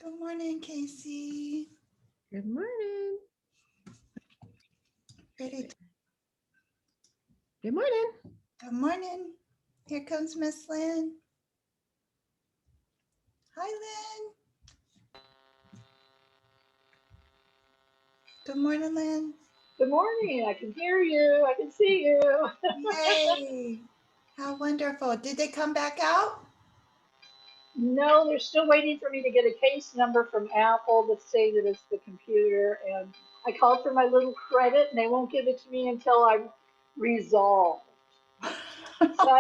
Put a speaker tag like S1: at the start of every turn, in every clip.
S1: Good morning, Casey.
S2: Good morning.
S1: Pretty.
S2: Good morning.
S1: Good morning. Here comes Miss Lynn. Hi, Lynn. Good morning, Lynn.
S3: Good morning. I can hear you. I can see you.
S1: Yay. How wonderful. Did they come back out?
S3: No, they're still waiting for me to get a case number from Apple to say that it's the computer. And I called for my little credit and they won't give it to me until I'm resolved. So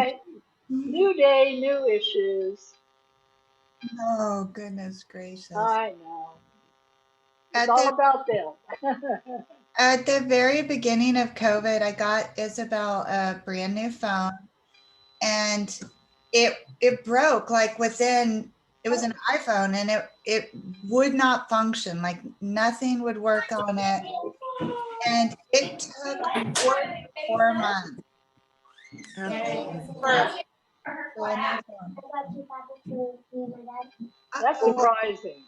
S3: new day, new issues.
S1: Oh, goodness gracious.
S3: I know. It's
S1: At
S3: all
S1: the
S3: about them.
S1: at the very beginning of COVID, I got Isabel a brand new phone, and it broke like within. It was an iPhone, and it would not function. Like nothing would work on it, and it took 4 months for a new phone.
S3: That's surprising.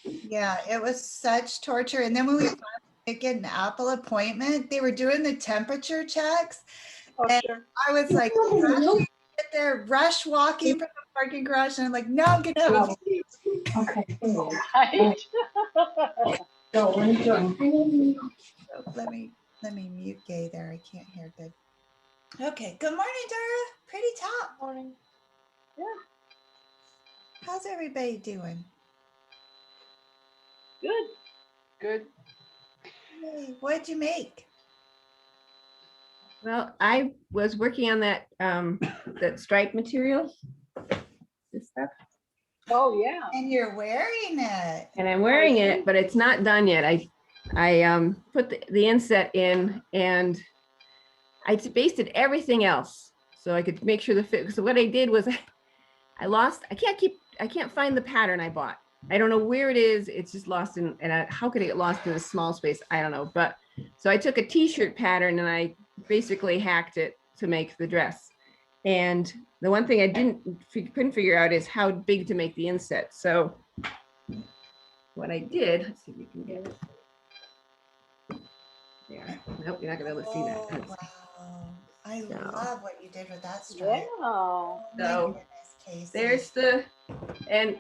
S1: Yeah, it was such torture. And then when we finally did get an Apple appointment, they were doing the temperature checks.
S3: Oh,
S1: And
S3: sure.
S1: I was like rushing to get there, rush walking from the parking garage. And I'm like, no, I'm going to have a
S4: Okay.
S3: Right.
S4: So let me join.
S1: So let me mute Gay there. I can't hear good. Okay. Good morning, Dara. Pretty top.
S3: Morning. Yeah,
S1: How's everybody doing?
S3: good.
S2: Good.
S1: Hey, what'd you make?
S2: Well, I was working on that that stripe material, this stuff,
S3: Oh, yeah.
S1: And you're wearing it.
S2: and I'm wearing it, but it's not done yet. I put the inset in, and I basted everything else so I could make sure the fit. So what I did was I can't find the pattern I bought. I don't know where it is. It's just lost in, and how could it get lost in a small space? I don't know. But so I took a t-shirt pattern and I basically hacked it to make the dress. And the one thing I couldn't figure out is how big to make the inset. So what I did, let's see if we can get it. There. Nope, you're not gonna be able to see
S1: Oh,
S2: that.
S1: wow. I
S2: So-
S1: love what you did with that stripe.
S3: Yeah.
S1: Oh, my
S2: So,
S1: goodness, Casey.
S2: There's and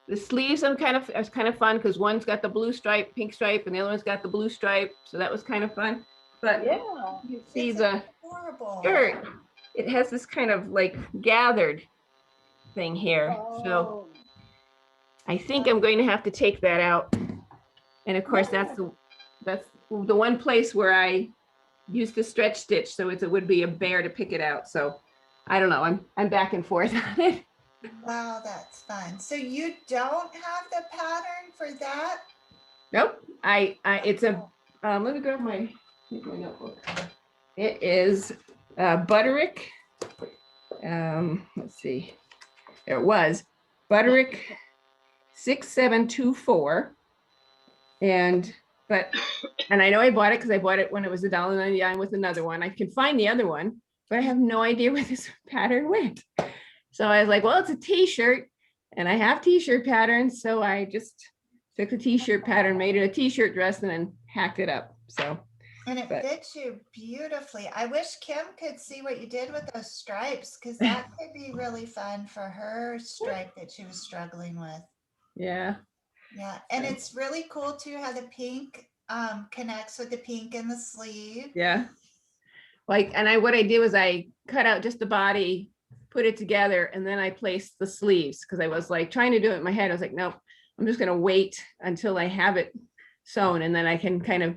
S2: the sleeves it was kind of fun because one's got the blue stripe, pink stripe, and the other one's got the blue stripe. So that was kind of fun. But
S3: Yeah.
S2: you can see
S1: It's
S2: the
S1: adorable.
S2: skirt. It has this kind of like gathered thing here. So
S3: Oh.
S2: I think I'm going to have to take that out. And of course, that's the one place where I used to stretch stitch. So it would be a bear to pick it out. So I don't know. I'm back and forth on it.
S1: Wow, that's fun. So you don't have the pattern for that?
S2: Nope. It's a let me grab my notebook. It is Butterick. Let's see. There it was Butterick 6724. And I know I bought it because I bought it when it was $1.99 with another one. I can find the other one, but I have no idea where this pattern went. So I was like, well, it's a t-shirt and I have t-shirt patterns. So I just took the t-shirt pattern, made it a t-shirt dress, and then hacked it up. So,
S1: And it fits you beautifully. I wish Kim could see what you did with those stripes, because that could be really fun for her stripe that she was struggling with.
S2: yeah.
S1: Yeah, and it's really cool too how the pink connects with the pink in the sleeve.
S2: Yeah. Like, and what I did was I cut out just the body, put it together, and then I placed the sleeves because I was like trying to do it in my head. I was like, nope, I'm just gonna wait until I have it sewn, and then I can kind of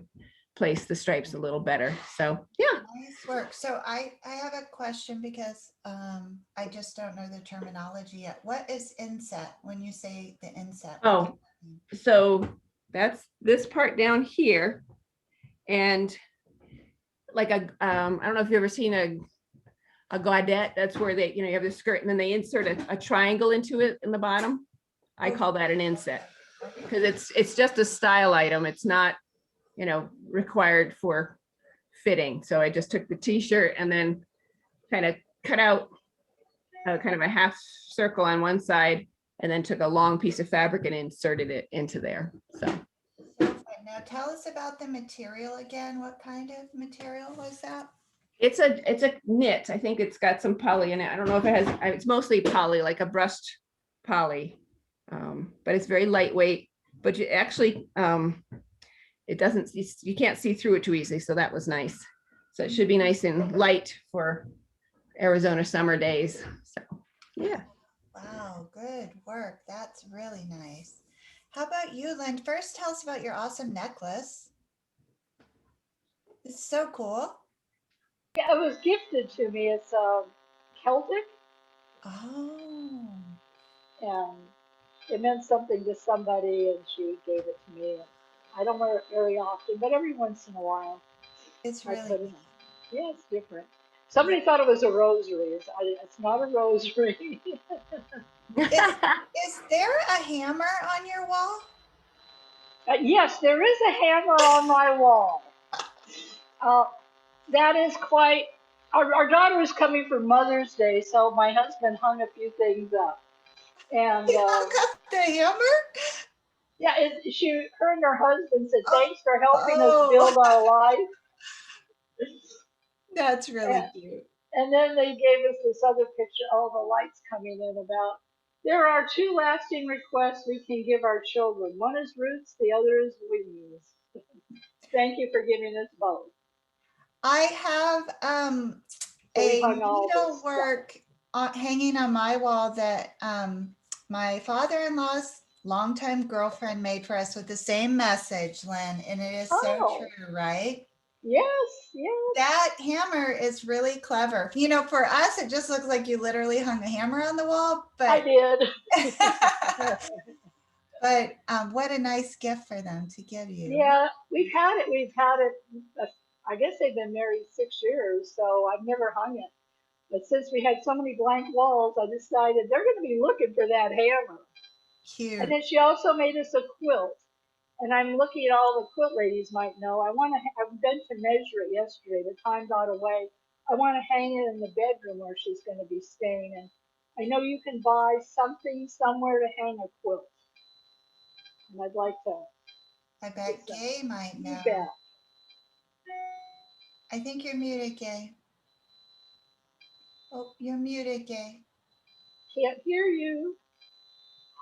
S2: place the stripes a little better. So yeah.
S1: Nice work. So I have a question because I just don't know the terminology yet. What is inset when you say the inset?
S2: Oh, so that's this part down here, and like I don't know if you've ever seen a gaudette. That's where they, you have the skirt and then they insert a triangle into it in the bottom. I call that an inset because it's just a style item. It's not, required for fitting. So I just took the t-shirt and then kind of cut out kind of a half circle on one side and then took a long piece of fabric and inserted it into there. So
S1: So fun. Now tell us about the material again. What kind of material was that?
S2: it's a knit. I think it's got some poly in it. I don't know if it has, it's mostly poly, like a brushed poly. But it's very lightweight, but you actually, it doesn't, you can't see through it too easily. So that was nice. So it should be nice and light for Arizona summer days. So yeah.
S1: Wow, good work. That's really nice. How about you, Lynn? First, tell us about your awesome necklace. It's so cool.
S3: Yeah, it was gifted to me. It's Celtic,
S1: Oh,
S3: and it meant something to somebody, and she gave it to me. And I don't wear it very often, but every once in a while
S1: it's
S3: I
S1: really
S3: put it.
S1: neat.
S3: Yeah, it's different. Somebody thought it was a rosary. It's not a rosary.
S1: Is there a hammer on your wall?
S3: Yes, there is a hammer on my wall. Uh, that is quite. Our daughter is coming for Mother's Day, so my husband hung a few things up. And
S1: You hung up the hammer?
S3: yeah, her and her husband said,
S1: Oh,
S3: "Thanks for helping us
S1: oh,
S3: build our life."
S1: that's
S3: And,
S1: really cute.
S3: and then they gave us this other picture, all the lights coming in about. There are two lasting requests we can give our children. One is roots, the other is wings. Thank you for giving us both.
S1: I have
S3: So we
S1: a
S3: hung all this stuff.
S1: needlework hanging on my wall that my father-in-law's longtime girlfriend made for us with the same message, Lynn, and it is so
S3: Oh,
S1: true, right?
S3: yes, yes.
S1: That hammer is really clever. You know, for us, it just looks like you literally hung a hammer on the wall,
S3: I
S1: but
S3: did.
S1: but what a nice gift for them to give you.
S3: Yeah, we've had it. We've had it. I guess they've been married 6 years, so I've never hung it. But since we had so many blank walls, I decided they're going to be looking for that hammer. And
S1: Cute.
S3: then she also made us a quilt. And I'm looking at all the quilt ladies might know. I want to. I've been to measure it yesterday. The time got away. I want to hang it in the bedroom where she's going to be staying. And I know you can buy something somewhere to hang a quilt. And I'd like to
S1: I
S3: get
S1: bet
S3: some.
S1: Gay might
S3: You
S1: know.
S3: bet.
S1: I think you're muted, Gay. Oh, you're muted, Gay.
S3: Can't hear you.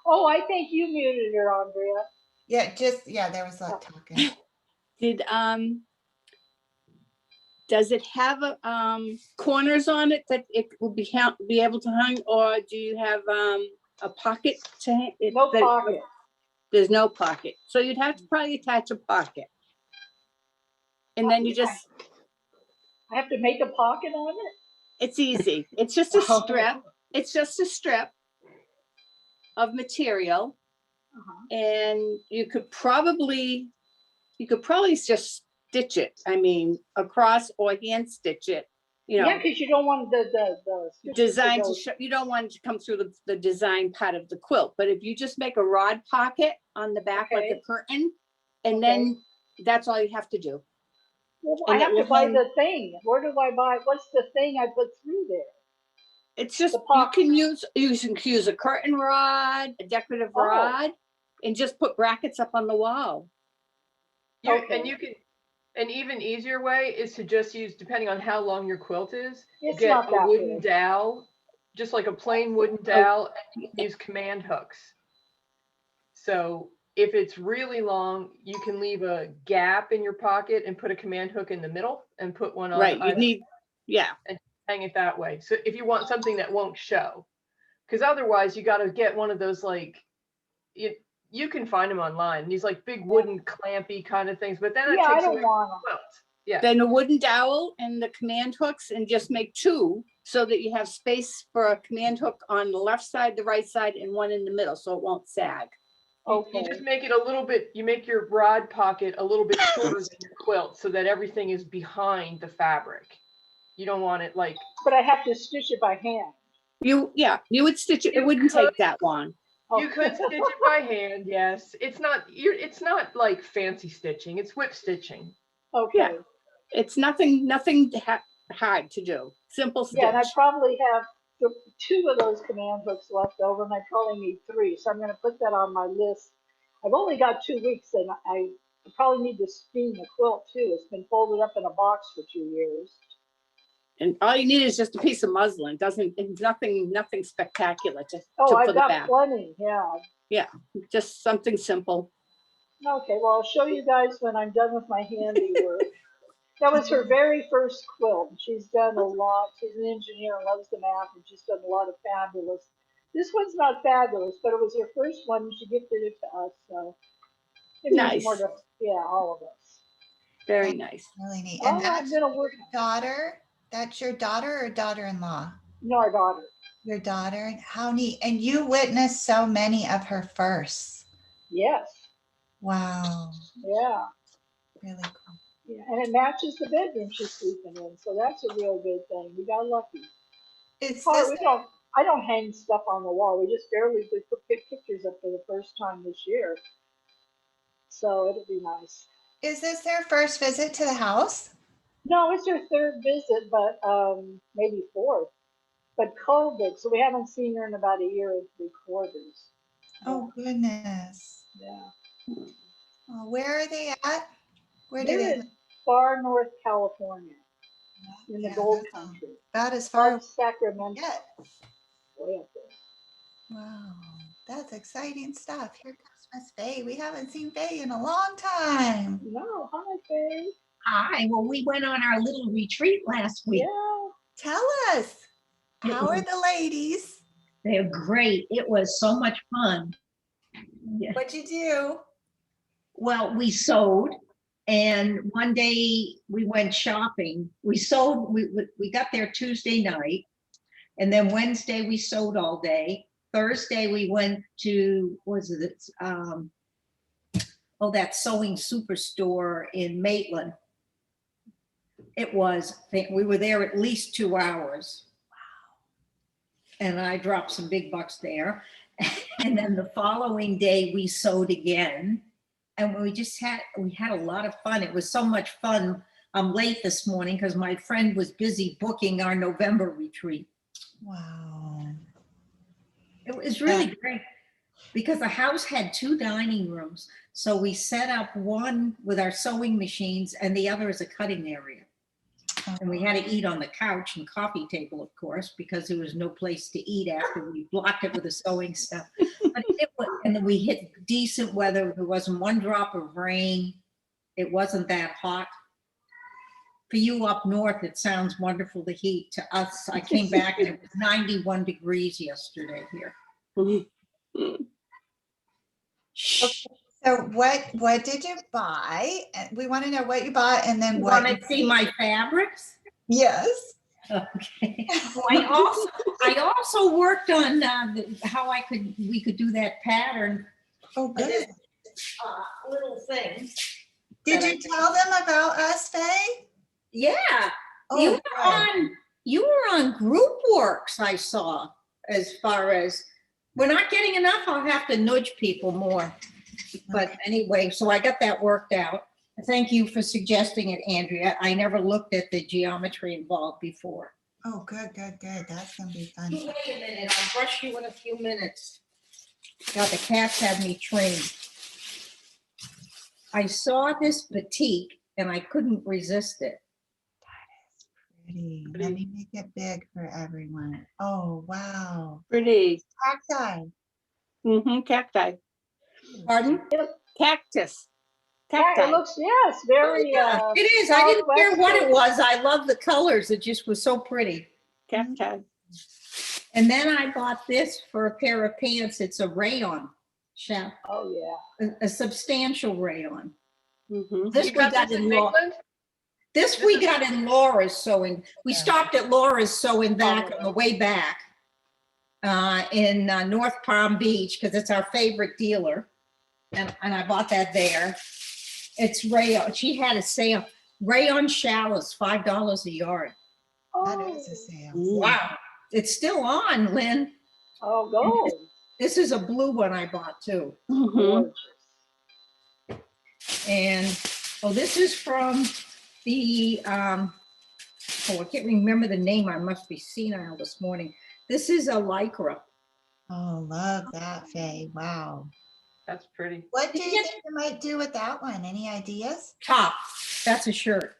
S3: Oh, I think you muted her, Andrea.
S1: Yeah, there was a lot talking.
S5: Did does it have corners on it that it will be able to hang, or do you have a pocket to hang it?
S3: No pocket.
S5: There's no pocket, so you'd have to probably attach a pocket, and then you just.
S3: I have to make a pocket on it.
S5: It's easy. It's just a strip. It's just a strip of material, and you could probably just stitch it. I mean, across or hand stitch it. You know,
S3: Yeah, because you don't want the
S5: design to show. You don't want it to come through the design part of the quilt. But if you just make a rod pocket on the back like a curtain, and then that's all you have to do.
S3: Well,
S5: And
S3: I have to buy the thing. Where do I buy? What's the thing I put through there?
S5: It's just you can use a curtain rod, a decorative rod, and just put brackets up on the wall.
S6: And you can, an even easier way is to just use, depending on how long your quilt is,
S3: It's
S6: get
S3: not
S6: a
S3: that
S6: wooden
S3: big.
S6: dowel, just like a plain wooden dowel, and you can use command hooks. So if it's really long, you can leave a gap in your pocket and put a command hook in the middle and put one on.
S5: Right, you need,
S6: and hang it that way. So if you want something that won't show, because otherwise you got to get one of those, like, you can find them online, these like big wooden clampy kind of things, but then it takes away from the quilt. Yeah.
S5: Then a wooden dowel and the command hooks, and just make two so that you have space for a command hook on the left side, the right side, and one in the middle, so it won't sag.
S6: You just make it a little bit, you make your rod pocket a little bit shorter than your quilt so that everything is behind the fabric. You don't want it like.
S3: But I have to stitch it by hand.
S5: You would stitch it. It wouldn't take that long.
S6: You could stitch it by hand, yes. It's not like fancy stitching. It's whip stitching.
S3: Okay.
S5: Yeah. It's nothing hard to do. Simple stitch.
S3: Yeah, and I probably have two of those command hooks left over, and I probably need three. So I'm going to put that on my list. I've only got 2 weeks, and I probably need to steam the quilt too. It's been folded up in a box for 2 years.
S5: And all you need is just a piece of muslin. It's nothing spectacular
S3: Oh, I've
S5: for the
S3: got
S5: back.
S3: plenty. Yeah.
S5: Yeah, just something simple.
S3: Okay. Well, I'll show you guys when I'm done with my handiwork. That was her very first quilt. She's done a lot. She's an engineer and loves the math, and she's done a lot of fabulous. This one's not fabulous, but it was her first one, and she gifted it to us. So it means more
S5: Nice.
S3: to, yeah, all of us.
S5: Very nice.
S1: Really neat.
S3: Oh,
S1: And
S3: I'm
S1: that's
S3: gonna
S1: your
S3: work.
S1: daughter? That's your daughter or daughter-in-law?
S3: No, our daughter.
S1: Your daughter? How neat. And you witnessed so many of her firsts.
S3: Yes.
S1: Wow.
S3: Yeah.
S1: Really cool.
S3: Yeah, and it matches the bedroom she's sleeping in, so that's a real good thing. We got lucky.
S1: Is
S3: Oh,
S1: this,
S3: I don't hang stuff on the wall. We just barely put pictures up for the first time this year, so it'll be nice.
S1: is this their first visit to the house?
S3: No, it's her third visit, but maybe fourth. But COVID, so we haven't seen her in about a year and 3/4.
S1: Oh, goodness.
S3: Yeah.
S1: Oh, where are they at? Where do
S3: They're
S1: they
S3: in
S1: live?
S3: far North California, in the
S1: Yeah,
S3: Gold
S1: that's
S3: Country.
S1: about as far
S3: Above
S1: as
S3: Sacramento.
S1: we get.
S3: Way up there.
S1: Wow, that's exciting stuff. Here comes Miss Faye. We haven't seen Faye in a long time.
S3: No, hi, Faye.
S7: Hi, well, we went on our little retreat last week.
S3: Yeah.
S1: Tell us, how are the ladies?
S7: They're great. It was so much fun. Yeah.
S1: What'd you do?
S7: Well, we sewed, and one day we went shopping. We sewed, we got there Tuesday night, and then Wednesday we sewed all day. Thursday we went to, that sewing superstore in Maitland. We were there at least 2 hours. Wow. And I dropped some big bucks there. And then the following day we sewed again. And we had a lot of fun. It was so much fun. I'm late this morning because my friend was busy booking our November retreat.
S1: Wow.
S7: It was really great because the house had 2 dining rooms. So we set up one with our sewing machines and the other as a cutting area. And we had to eat on the couch and coffee table, of course, because there was no place to eat after we blocked it with the sewing stuff. And then we hit decent weather. There wasn't one drop of rain. It wasn't that hot. For you up north, it sounds wonderful, the heat. To us, I came back and it was 91 degrees yesterday here.
S1: So what did you buy? We want to know what you bought and then
S7: You
S1: what.
S7: want to see my fabrics?
S1: Yes.
S7: Okay. Well, I also worked on how we could do that pattern.
S1: Oh, good.
S7: Little things.
S1: Did you tell them about us, Faye?
S7: Yeah.
S1: Oh,
S7: You were on Group Works, I saw, as far as, we're not getting enough. I'll have to nudge people more. But anyway, so I got that worked out. Thank you for suggesting it, Andrea. I never looked at the geometry involved before.
S1: Oh, good. That's gonna be fun.
S7: Wait a minute, I'll brush you in a few minutes. God, the cats had me trained. I saw this batik and I couldn't resist it.
S1: Pretty. Let me make it big for everyone. Oh, wow.
S5: Pretty.
S1: Cacti.
S5: Cacti.
S7: Pardon?
S5: Cactus.
S3: Yeah,
S5: Cacti.
S3: it looks, yes, very.
S7: Yeah, it is. I didn't care what it
S3: southwestern.
S7: was. I love the colors. It just was so pretty.
S5: Cacti.
S7: And then I bought this for a pair of pants. It's a rayon,
S3: Oh, yeah.
S7: a substantial rayon.
S6: You got this in Maitland?
S7: This we got in Laura's sewing. We stopped at Laura's sewing back on the way back in North Palm Beach because it's our favorite dealer. And I bought that there. It's rayon. She had a sale. Rayon shallows, $5 a yard.
S1: That
S3: Oh,
S1: is a sale.
S7: Wow. It's still on, Lynn.
S3: oh, gold.
S7: This is a blue one I bought too.
S3: Gorgeous.
S7: And, this is from the, I can't remember the name. I must be senile this morning. This is a Lycra.
S1: Oh, love that, Faye. Wow.
S6: That's pretty.
S1: What do you think you might do with that one? Any ideas?
S7: Top, that's a shirt.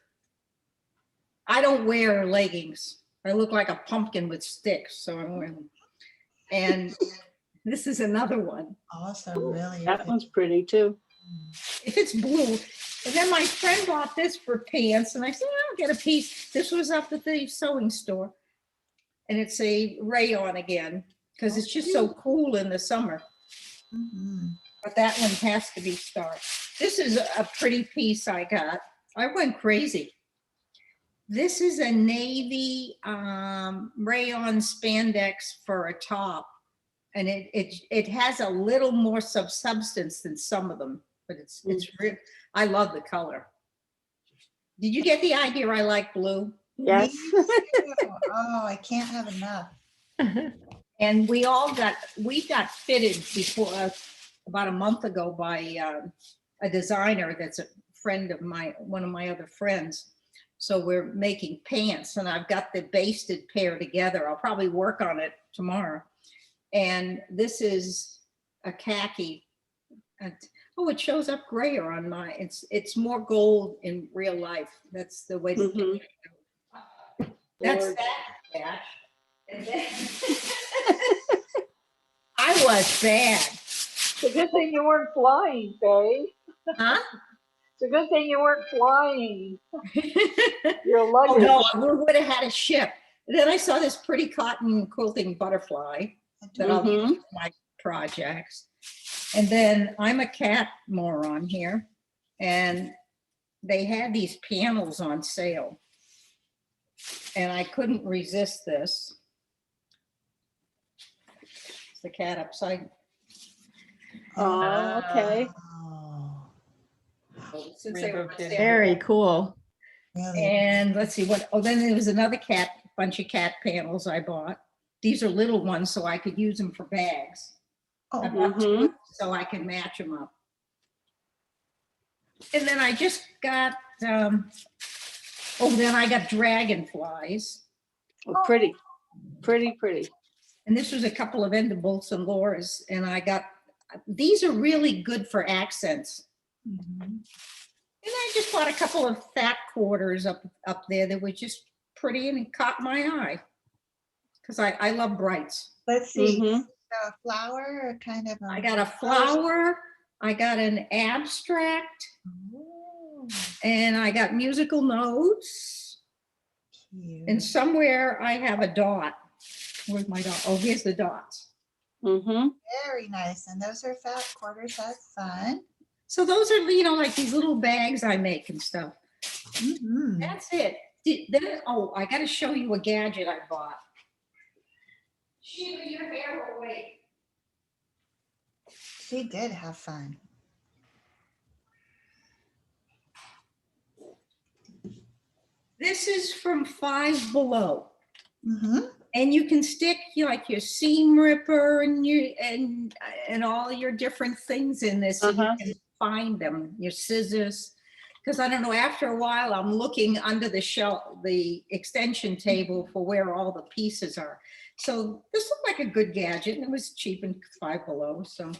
S7: I don't wear leggings. I look like a pumpkin with sticks, so I'm wearing them. And this is another one.
S1: Also, really.
S5: That one's pretty too.
S7: If it's blue. And then my friend bought this for pants, and I said, I'll get a piece. This was up at the sewing store. And it's a rayon again, because it's just so cool in the summer.
S1: Mhm.
S7: But that one has to be starched. This is a pretty piece I got. I went crazy. This is a navy rayon spandex for a top. And it has a little more substance than some of them, but it's real. I love the color. Did you get the idea I like blue?
S5: Yes.
S1: Me too. Oh, I can't have enough.
S7: And we got fitted before about a month ago by a designer that's a friend of one of my other friends. So we're making pants, and I've got the basted pair together. I'll probably work on it tomorrow. And this is a khaki. Oh, it shows up grayer on mine. It's more gold in real life. That's the way.
S5: Mhm.
S7: That's
S5: Lord.
S7: that. And then I was bad.
S3: It's a good thing you weren't flying, Faye.
S7: Huh?
S3: It's a good thing you weren't flying. Your
S7: Oh,
S3: luggage.
S7: no, we would have had a ship. And then I saw this pretty cotton quilting butterfly that I'll use
S5: Mhm.
S7: for my projects. And then I'm a cat moron here. And they had these panels on sale. And I couldn't resist this. It's the cat upside.
S5: Oh, okay.
S1: Oh,
S7: Since they were
S6: Rainbow
S7: on
S6: kitty.
S7: sale.
S2: Very cool.
S1: really?
S7: And let's see what, oh, then there was another bunch of cat panels I bought. These are little ones, so I could use them for bags. I
S1: Oh,
S7: bought two
S5: Mhm.
S7: so I can match them up. And then I just got, then I got dragonflies.
S5: Oh, pretty, pretty, pretty.
S7: And this was a couple of Endibolts and Laura's, and I got, these are really good for accents.
S1: mhm.
S7: And I just bought a couple of fat quarters up there that were just pretty and it caught my eye. Because I love brights.
S1: Let's see.
S5: Mhm.
S1: So a flower or kind of
S7: I got a flower, I got an abstract,
S1: Ooh,
S7: and I got musical notes.
S1: cute.
S7: And somewhere I have a dot. Where's my dot? Oh, here's the dots.
S5: Mhm.
S1: Very nice. And those are fat quarters. That's fun.
S7: So those are, like these little bags I make and stuff.
S1: Mhm.
S7: That's it. I got to show you a gadget I bought. Sheila, your hair will wait.
S1: She did have fun.
S7: This is from Five Below.
S1: Mm-hmm.
S7: And you can stick your seam ripper and all your different things in this. So
S5: Uh-huh.
S7: you can find them, your scissors. Because I don't know, after a while, I'm looking under the shelf, the extension table for where all the pieces are. So this looked like a good gadget, and it was cheap and Five Below. So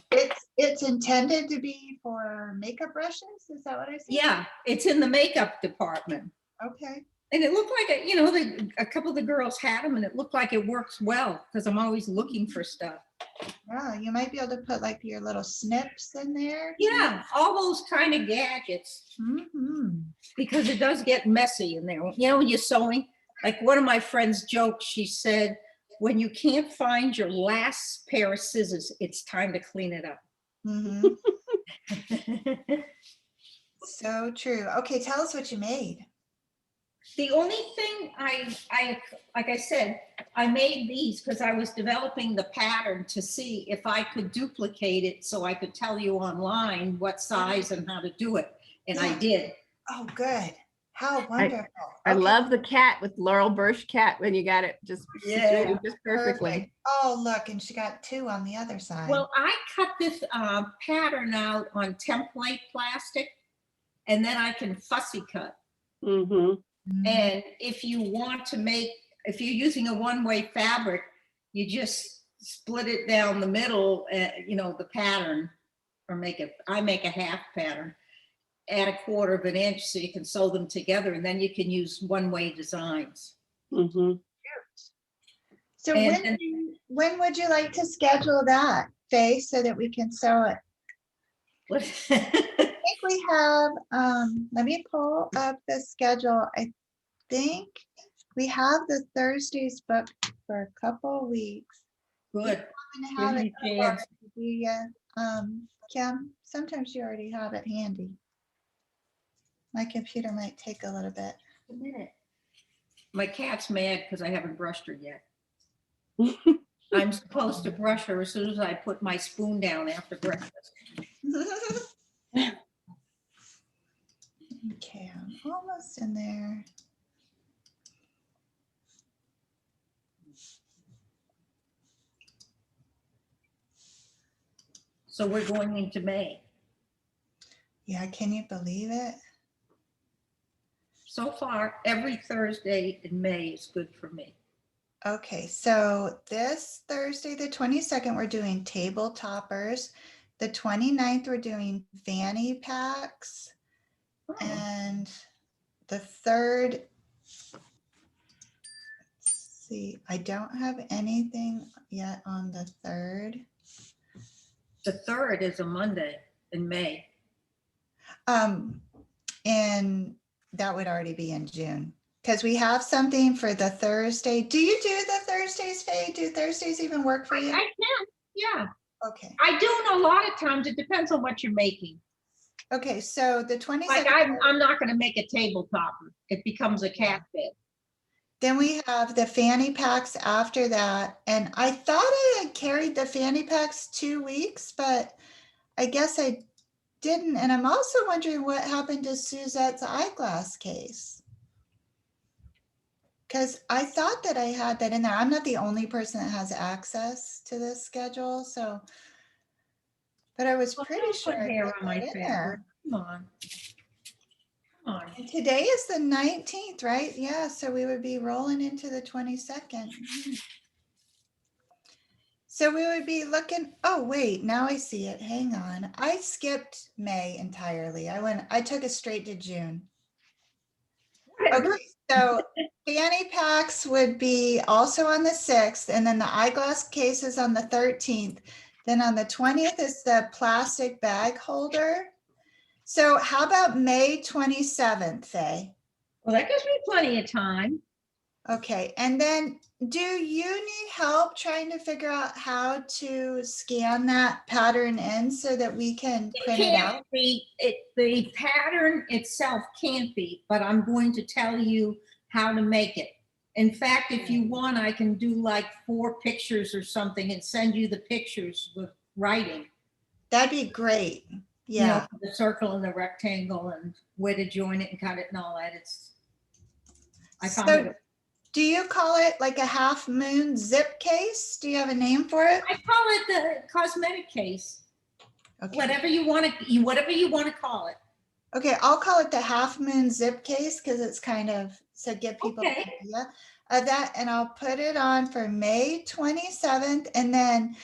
S1: It's intended to be for makeup brushes. Is that what I said?
S7: yeah, it's in the makeup department.
S1: Okay.
S7: And it looked like a couple of the girls had them, and it looked like it works well because I'm always looking for stuff.
S1: Yeah, you might be able to put like your little snips in there.
S7: Yeah, all those kind of gadgets,
S1: Mm-hmm.
S7: because it does get messy in there. When you're sewing, like one of my friends joked, she said, when you can't find your last pair of scissors, it's time to clean it up.
S1: Mm-hmm. So true. Okay, tell us what you made.
S7: The only thing like I said, I made these because I was developing the pattern to see if I could duplicate it so I could tell you online what size and how to do it. And I did.
S1: Oh, good. How wonderful.
S2: I
S1: Okay,
S2: love the cat with Laurel Bursch cat when you got it just situated just perfectly.
S1: perfect. Oh, look, and she got two on the other side.
S7: Well, I cut this pattern out on template plastic, and then I can fussy cut.
S5: Mhm.
S1: Mhm.
S7: And if you want to if you're using a one-way fabric, you just split it down the middle, you know, the pattern, or I make a half pattern, add a quarter of an inch so you can sew them together, and then you can use one-way designs.
S5: Mhm.
S1: So
S7: And-
S1: when would you like to schedule that, Faye, so that we can sew it? I think we have, let me pull up the schedule. I think we have the Thursdays booked for a couple weeks.
S7: Good.
S1: I'm gonna have
S7: Give
S1: it
S7: me a
S1: up
S7: chance.
S1: already. Kim, sometimes you already have it handy. My computer might take a little bit.
S7: A minute. My cat's mad because I haven't brushed her yet. I'm supposed to brush her as soon as I put my spoon down after breakfast.
S1: Okay, I'm almost in there.
S7: So we're going into May.
S1: Yeah, can you believe it?
S7: So far, every Thursday in May is good for me.
S1: Okay, so this Thursday, the 22nd, we're doing table toppers. The 29th, we're doing fanny packs.
S7: Oh,
S1: And the 3rd, let's see, I don't have anything yet on the 3rd.
S7: the 3rd is a Monday in May.
S1: And that would already be in June. Because we have something for the Thursday. Do you do the Thursdays, Faye? Do Thursdays even work for
S7: I
S1: you?
S7: can, yeah.
S1: Okay.
S7: I do a lot of times. It depends on what you're making.
S1: Okay, so the 22nd.
S7: Like I'm not going to make a table topper. It becomes a cat bed.
S1: Then we have the fanny packs after that. And I thought I had carried the fanny packs 2 weeks, but I guess I didn't. And I'm also wondering what happened to Suzette's eyeglass case. Because I thought that I had that in there. I'm not the only person that has access to this schedule, so. But I was
S7: Well,
S1: pretty
S7: don't
S1: sure
S7: put
S1: I
S7: hair
S1: put
S7: on my
S1: that in
S7: fabric.
S1: there.
S7: Come on. Come on.
S1: And today is the 19th, right? Yeah, so we would be rolling into the 22nd. So we would be looking, oh wait, now I see it. Hang on. I skipped May entirely. I took it straight to June. Okay, so fanny packs would be also on the 6th, and then the eyeglass cases on the 13th. Then on the 20th is the plastic bag holder. So how about May 27th, Faye?
S7: Well, that gives me plenty of time.
S1: Okay, and then do you need help trying to figure out how to scan that pattern in so that we can print it out?
S7: The pattern itself can't be, but I'm going to tell you how to make it. In fact, if you want, I can do like 4 pictures or something and send you the pictures with writing.
S1: That'd be great.
S7: You know,
S1: Yeah.
S7: the circle and the rectangle and where to join it and cut it and all that. I found
S1: So
S7: it.
S1: do you call it like a half moon zip case? Do you have a name for it?
S7: I call it the cosmetic case.
S1: Okay.
S7: Whatever you want to call it.
S1: Okay, I'll call it the half moon zip case because it's kind of so give people
S7: Okay.
S1: an idea of that. And I'll put it on for May 27th. And then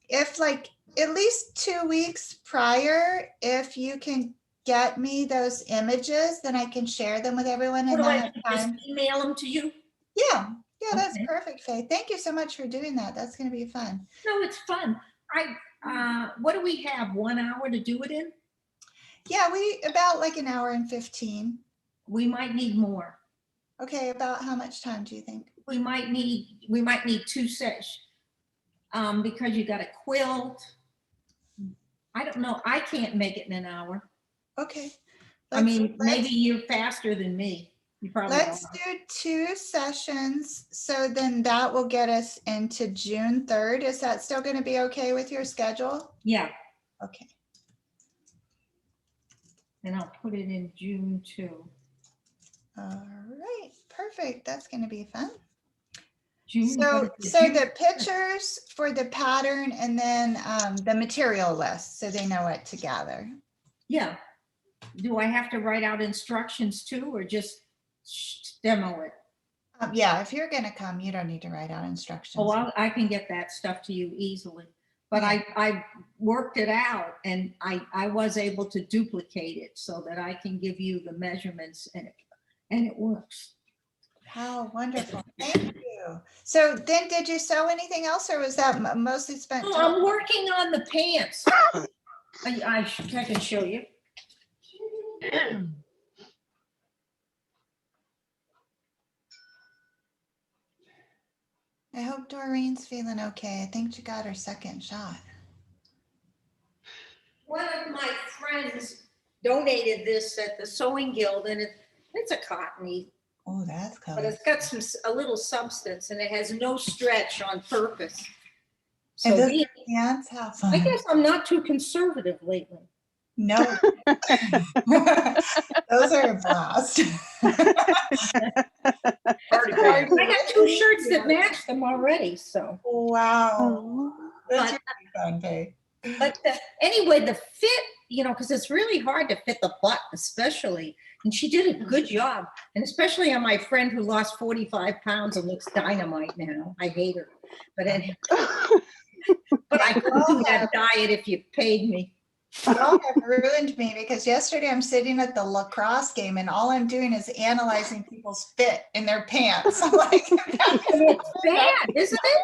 S1: if like at least 2 weeks prior, if you can get me those images, then I can share them with everyone
S7: What
S1: and
S7: do
S1: I
S7: I
S1: have
S7: do,
S1: time.
S7: just email them to you?
S1: Yeah, that's
S7: Okay.
S1: perfect, Faye. Thank you so much for doing that. That's going to be fun.
S7: No, it's fun. What do we have? 1 hour to do it in?
S1: Yeah, we about like an hour and 15.
S7: We might need more.
S1: Okay, about how much time do you think?
S7: We might need 2 sets. Because you got a quilt. I don't know. I can't make it in an hour.
S1: Okay.
S7: I mean, maybe you're faster than me. You probably
S1: Let's
S7: are.
S1: do 2 sessions. So then that will get us into June 3rd. Is that still going to be okay with your schedule?
S7: Yeah,
S1: Okay.
S7: and I'll put it in June too.
S1: All right. Perfect. That's going to be fun.
S7: June.
S1: So
S7: what is it, June?
S1: the pictures for the pattern and then the material list so they know what to gather.
S7: Yeah. Do I have to write out instructions too, or just demo it?
S1: Yeah, if you're gonna come, you don't need to write out instructions.
S7: Oh, I can get that stuff to you easily. But
S1: Yeah.
S7: I worked it out and I was able to duplicate it so that I can give you the measurements and it works.
S1: How wonderful. Thank you. So then did you sew anything else or was that mostly spent
S7: Oh,
S1: time?
S7: I'm working on the pants. I can show you.
S1: I hope Doreen's feeling okay. I think she got her second shot.
S7: One of my friends donated this at the Sewing Guild and it's a cottony,
S1: Oh, that's
S7: but
S1: color.
S7: it's got a little substance and it has no stretch on purpose. So
S1: And those
S7: these,
S1: are pants, how
S7: I
S1: fun.
S7: guess I'm not too conservative lately.
S1: No. Those are a blast.
S6: Party
S7: I
S6: pants.
S7: got two shirts that match them already, so.
S1: Wow. That's
S7: But-
S1: really fun, Faye.
S7: But anyway, the fit, because it's really hard to fit the butt, especially. And she did a good job. And especially on my friend who lost 45 pounds and looks dynamite now. I hate her. But I could do that diet if you paid me.
S1: Y'all have ruined me because yesterday I'm sitting at the lacrosse game and all I'm doing is analyzing people's fit in their pants. I'm like,
S7: It's bad, isn't it?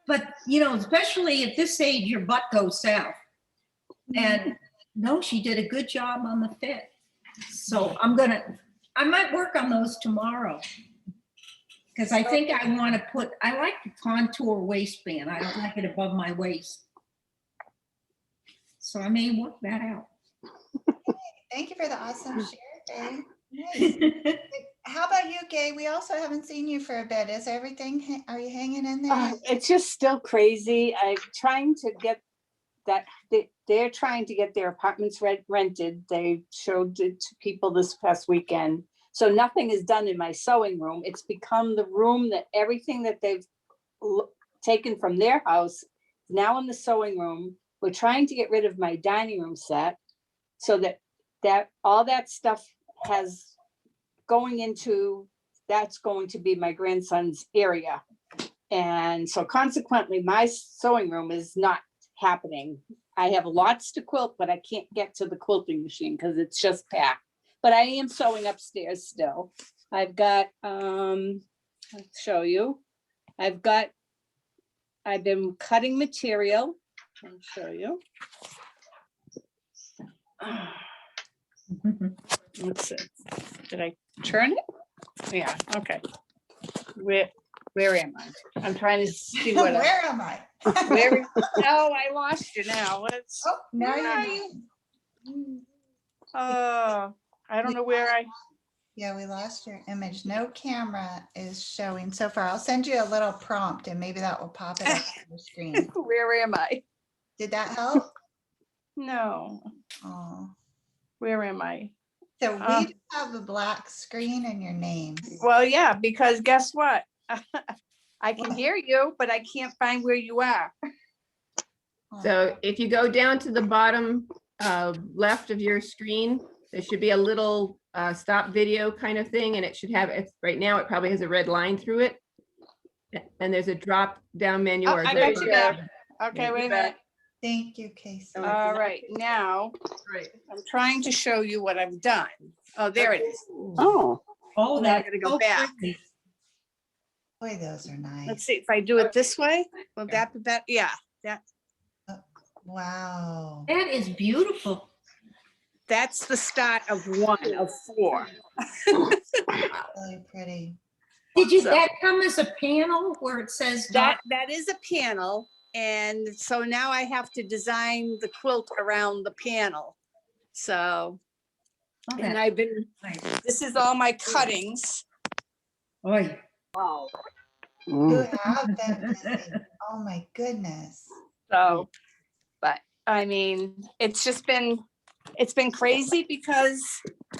S7: But, especially at this age, your butt goes south. And no, she did a good job on the fit. So I might work on those tomorrow. Because I think I like the contour waistband. I don't like it above my waist. So I may work that out.
S1: thank you for the awesome share, Faye. Nice. How about you, Gay? We also haven't seen you for a bit. Is everything, are you hanging in there?
S5: It's just still crazy. I'm trying to get that, they're trying to get their apartments rented. They showed it to people this past weekend. So nothing is done in my sewing room. It's become the room that everything that they've taken from their house is now in the sewing room. We're trying to get rid of my dining room set so that all that stuff has that's going to be my grandson's area. And so consequently, my sewing room is not happening. I have lots to quilt, but I can't get to the quilting machine because it's just packed. But I am sewing upstairs still. I've got, I'll show you. I've been cutting material. I'll show you. Let's see. Did I turn it? Yeah, okay. Where am I? I'm trying to see what
S1: Where am I?
S5: I lost you now. Let's.
S1: Oh, now
S5: where are
S1: you're
S5: you?
S1: not.
S5: I don't know where I.
S1: Yeah, we lost your image. No camera is showing so far. I'll send you a little prompt and maybe that will pop it up on the screen.
S5: Where am I?
S1: Did that help?
S5: No.
S1: Oh.
S5: Where am I?
S1: So we just have a black screen and your name.
S5: Well, yeah, because guess what? I can hear you, but I can't find where you are.
S2: So if you go down to the bottom left of your screen, there should be a little stop video kind of thing, and it should have, right now it probably has a red line through it. And there's a drop down menu.
S5: Oh,
S2: or
S5: I
S2: there
S5: got you
S2: you
S5: back.
S2: go.
S5: Okay, wait a minute.
S1: Thank you, Casey.
S5: All right, now
S6: Right.
S5: I'm trying to show you what I've done. Oh, there it is.
S7: Oh,
S5: Now I
S7: that's
S5: gotta go
S7: so
S5: back.
S7: pretty.
S1: Boy, those are nice.
S5: Let's see if I do it this way. Will that be better? Yeah,
S1: Wow.
S7: That is beautiful.
S5: that's the start of 1 of 4.
S1: Really pretty.
S7: Did
S5: So-
S7: that come as a panel where it says
S5: That is a panel, and so now I have to design the quilt around the panel. So, and I've been, this is all my cuttings.
S7: Oy.
S5: Wow.
S1: You have been busy. Oh my goodness.
S5: So, but I mean, it's been crazy because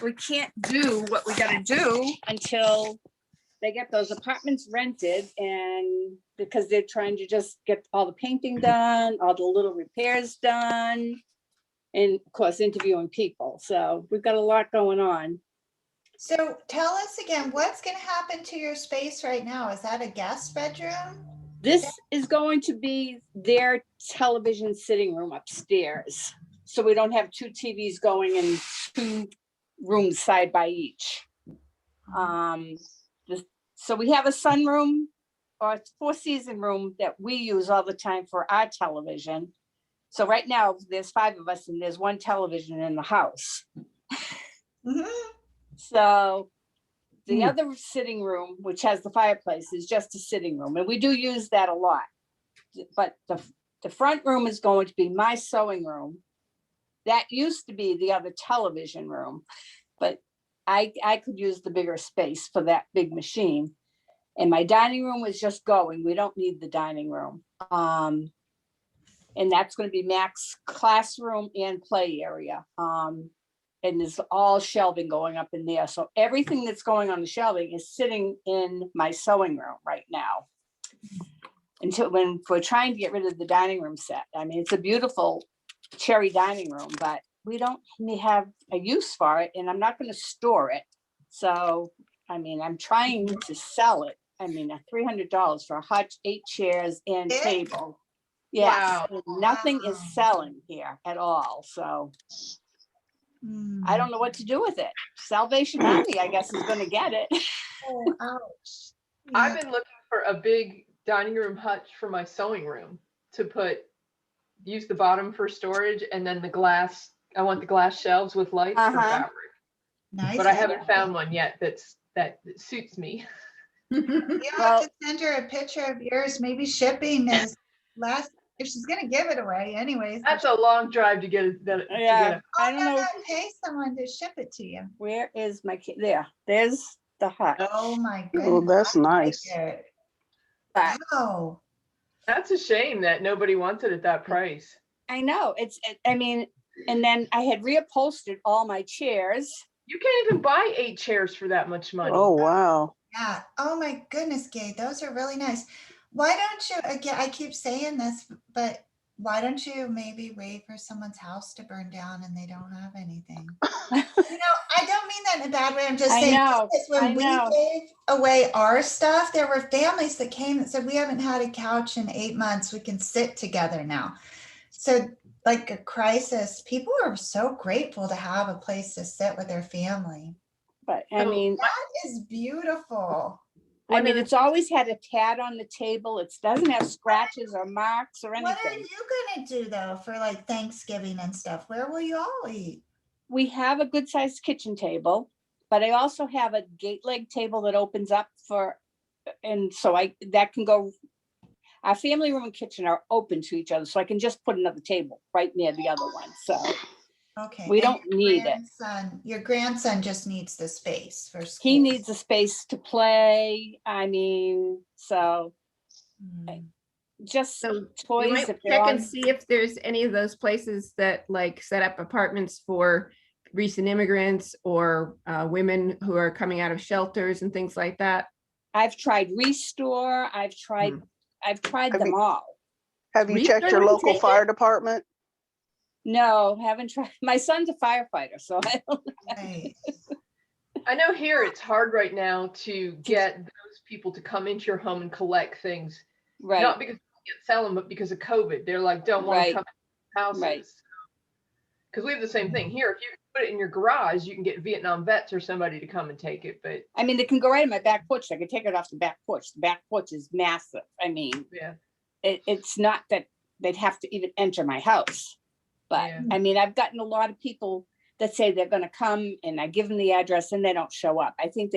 S5: we can't do what we gotta do until they get those apartments rented, and because they're trying to just get all the painting done, all the little repairs done, and of course, interviewing people. So we've got a lot going on.
S1: So tell us again, what's going to happen to your space right now? Is that a guest bedroom?
S5: This is going to be their television sitting room upstairs. So we don't have two TVs going in two rooms side by each. So we have a sunroom or four-season room that we use all the time for our television. So right now there's 5 of us and there's one television in the house.
S1: Mhm.
S5: So the other sitting room, which has the fireplace, is just a sitting room, and we do use that a lot. But the front room is going to be my sewing room. That used to be the other television room, but I could use the bigger space for that big machine. And my dining room is just going. We don't need the dining room. And that's going to be Mac's classroom and play area. And there's all shelving going up in there. So everything that's going on the shelving is sitting in my sewing room right now. Until when we're trying to get rid of the dining room set. I mean, it's a beautiful cherry dining room, but we don't have a use for it, and I'm not going to store it. So, I mean, I'm trying to sell it. I mean, $300 for a hutch, 8 chairs and table. Yes,
S6: Wow.
S5: and nothing is selling here at all. So I don't know what to do with it. Salvation Army, I guess, is going to get it.
S1: Oh, ouch.
S6: I've been looking for a big dining room hutch for my sewing room to use the bottom for storage, and then the glass, I want the glass shelves with lights for fabric.
S1: Nice.
S6: But I haven't found one yet that suits me.
S1: You have to send her a picture of yours. Maybe shipping is less if she's going to give it away anyways.
S6: That's a long drive to get it.
S5: Yeah, I don't know.
S1: Pay someone to ship it to you.
S5: Where is my kid? There's the hutch.
S1: Oh my goodness.
S8: Oh, that's nice.
S5: But
S1: Wow.
S6: That's a shame that nobody wants it at that price.
S5: I know I mean, and then I had reupholstered all my chairs.
S6: You can't even buy 8 chairs for that much money.
S8: Oh, wow.
S1: Yeah. Oh my goodness, Gay. Those are really nice. Why don't you, again, I keep saying this, but why don't you maybe wait for someone's house to burn down and they don't have anything? I don't mean that in a bad way. I'm just saying, when we gave away our stuff, there were families that came and said, we haven't had a couch in 8 months. We can sit together now. So like a crisis, people are so grateful to have a place to sit with their family.
S5: But I mean,
S1: that is beautiful.
S5: I mean, it's always had a tad on the table. It doesn't have scratches or marks or anything.
S1: What are you going to do though for like Thanksgiving and stuff? Where will you all eat?
S5: We have a good sized kitchen table, but I also have a gate leg table that opens up and so that can go. Our family room and kitchen are open to each other, so I can just put another table right near the other one. So
S1: okay,
S5: we don't need it.
S1: Your grandson just needs the space for school.
S5: He needs a space to play. I mean, so just
S2: So
S5: toys.
S2: you might check and see if there's any of those places that like set up apartments for recent immigrants or women who are coming out of shelters and things like that.
S5: I've tried Restore. I've tried them all.
S8: Have you checked your local fire department?
S5: No, haven't tried. My son's a firefighter, so I don't know.
S1: Right.
S6: I know here it's hard right now to get those people to come into your home and collect things.
S5: Right.
S6: Not because you can't sell them, but because of COVID. They're like, don't want to come to houses.
S5: Right.
S6: Because we have the same thing here. If you put it in your garage, you can get Vietnam vets or somebody to come and take it. But
S5: I mean, they can go right in my back porch. I can take it off the back porch. The back porch is massive. I mean,
S6: yeah,
S5: it's not that they'd have to even enter my house. But I mean, I've gotten a lot of people that say they're going to come and I give them the address and they don't show up. I think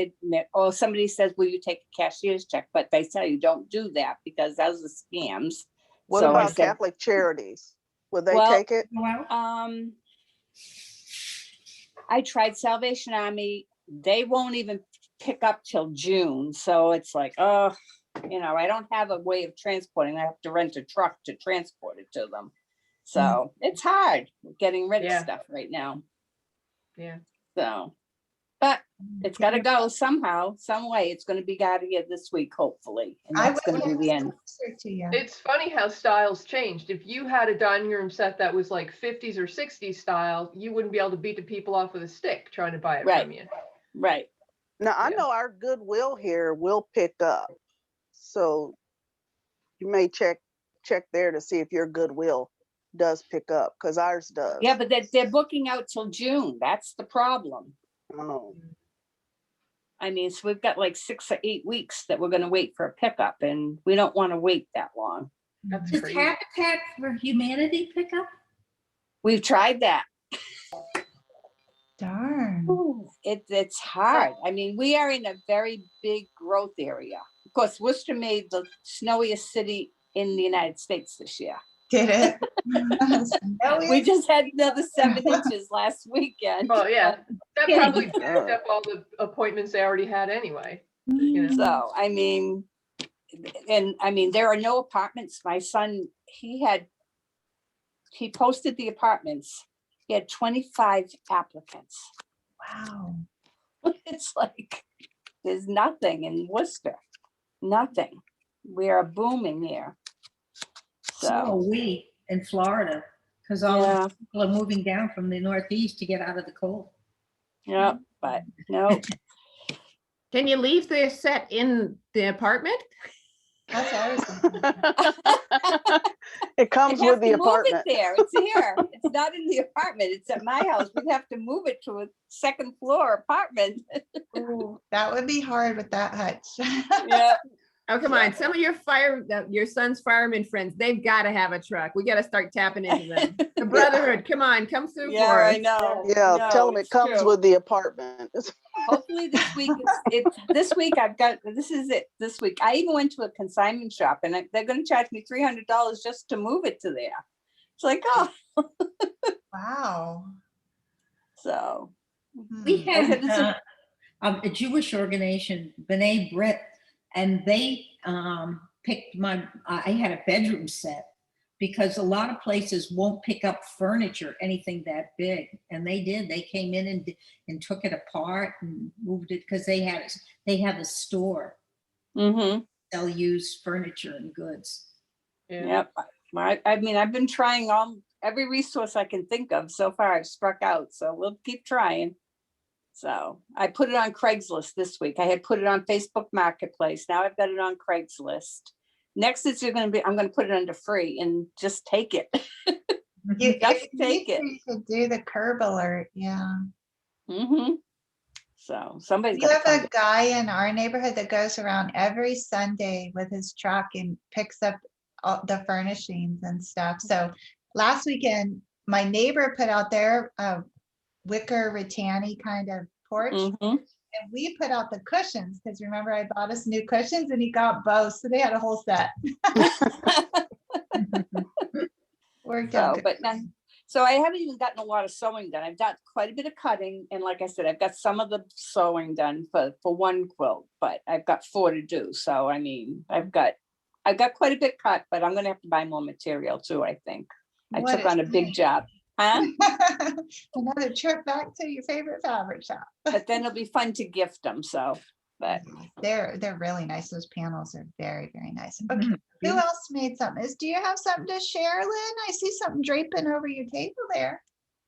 S5: or somebody says, will you take a cashier's check? But they tell you don't do that because those are scams.
S8: What about Catholic Charities? Would they take it?
S5: I tried Salvation Army. They won't even pick up till June. So it's like, I don't have a way of transporting. I have to rent a truck to transport it to them. So it's hard getting rid of stuff right now.
S6: Yeah.
S5: So, but it's got to go somehow, some way. It's going to be out of here this week, hopefully. And that's going to be the end.
S6: It's funny how styles changed. If you had a dining room set that was like 50s or 60s style, you wouldn't be able to beat the people off with a stick trying to buy it from you.
S5: Right.
S8: Now, I
S6: Yeah.
S8: know our Goodwill here will pick up. So you may check there to see if your Goodwill does pick up, because ours does.
S5: Yeah, but they're booking out till June. That's the problem.
S8: Oh,
S5: I mean, so we've got like 6 or 8 weeks that we're gonna wait for a pickup, and we don't want to wait that long.
S6: That's
S7: Does
S6: crazy.
S7: Habitat for Humanity pick up?
S5: We've tried that.
S1: Darn.
S5: Ooh, it's hard. I mean, we are in a very big growth area. Of course, Worcester made the snowiest city in the United States this year.
S1: Did it?
S5: We just had another 7 inches last weekend.
S6: Oh, yeah. That
S5: Yeah.
S6: probably backed up all the appointments they already had anyway. You know?
S5: So, I mean, there are no apartments. My son, he posted the apartments. He had 25 applicants.
S1: Wow.
S5: It's like, there's nothing in Worcester, nothing. We are booming here.
S7: So are
S5: So,
S7: we in Florida, because all
S5: yeah,
S7: the people are moving down from the Northeast to get out of the cold.
S5: yeah, but no,
S2: Can you leave the set in the apartment?
S1: That's what I was thinking.
S8: it comes
S5: We'd have
S8: with the
S5: to move it
S8: apartment.
S5: there. It's here. It's not in the apartment. It's at my house. We'd have to move it to a second floor apartment.
S1: Ooh, that would be hard with that hutch.
S5: Yeah.
S2: Oh, come on. Some of your son's fireman friends, they've got to have a truck. We got to start tapping into them. The brotherhood, come on, come through
S5: Yeah,
S2: for
S5: I
S2: us.
S5: know.
S8: Yeah,
S5: No,
S8: tell them it
S5: it's
S8: comes
S5: true.
S8: with the apartment.
S5: Hopefully this week, this week this is it, this week. I even went to a consignment shop and they're going to charge me $300 just to move it to there. It's like, oh,
S1: Wow.
S5: so.
S7: We
S1: Hmm.
S7: had
S5: it's
S7: a Jewish organization, B'nai Brit, and they picked I had a bedroom set, because a lot of places won't pick up furniture, anything that big. And they did. They came in and took it apart and moved it, because they have a store,
S5: Mm-hmm.
S7: sell used furniture and goods.
S6: Yeah.
S5: Yep. I mean, I've been trying every resource I can think of. So far, I've struck out. So we'll keep trying. So I put it on Craigslist this week. I had put it on Facebook Marketplace. Now I've got it on Craigslist. Next is I'm going to put it under free and just take it.
S1: You,
S5: Just
S1: if you
S5: take
S1: need
S5: it.
S1: to, you could do the curb alert. Yeah.
S5: Mm-hmm. So somebody's
S1: We
S5: got to
S1: have
S5: come.
S1: a guy in our neighborhood that goes around every Sunday with his truck and picks up all the furnishings and stuff. So last weekend, my neighbor put out their wicker rattan kind of porch,
S5: Mhm.
S1: and we put out the cushions, because remember I bought us new cushions and he got both, so they had a whole set. Worked out
S5: So,
S1: good.
S5: but then, so I haven't even gotten a lot of sewing done. I've done quite a bit of cutting, and like I said, I've got some of the sewing done for one quilt, but I've got 4 to do. So I mean, I've got quite a bit cut, but I'm gonna have to buy more material too, I think. I
S1: What
S5: took on a big
S1: shame.
S5: job. Huh?
S1: Another trip back to your favorite fabric shop.
S5: But then it'll be fun to gift them. So, but
S1: They're really nice. Those panels are very, very nice. Okay,
S7: Mhm.
S1: who else made something? Do you have something to share, Lynn? I see something draping over your table there.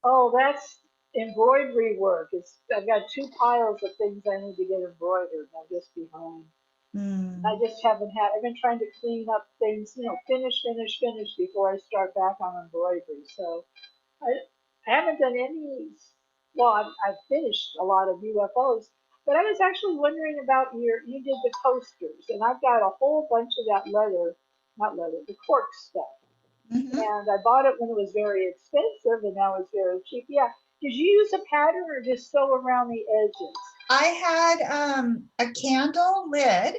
S3: Oh, that's embroidery work. I've got 2 piles of things I need to get embroidered. I'm just behind.
S1: Hmm.
S3: I just haven't had. I've been trying to clean up things, finish before I start back on embroidery. So I haven't done any. Well, I've finished a lot of UFOs, but I was actually wondering about you did the coasters, and I've got a whole bunch of that not leather, the cork stuff.
S1: Mhm.
S3: And I bought it when it was very expensive, and now it's very cheap. Yeah. Did you use a pattern or just sew around the edges?
S1: I had a candle lid